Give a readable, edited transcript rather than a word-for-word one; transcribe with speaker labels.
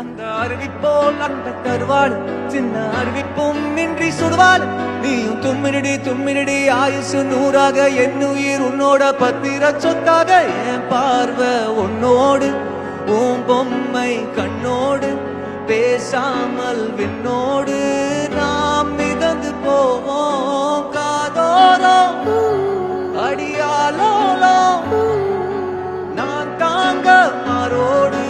Speaker 1: அந்த அருவிப்போல் அந்த கருவாள் சின்ன அருவிப்பும் இன்றி சுடுவாள். நீயும் தும்மினடி தும்மினடி ஆயுசு நூறாக என் உயிர் உன்னோட பத்திர சொத்தாக. என் பார்வை உன்னோடு உன் பொம்மை கண்ணோடு பேசாமல் விண்ணோடு நாம் மிதந்து போவோம் காதோரம் அடியாலோலம் நான் தாங்க மாறோடு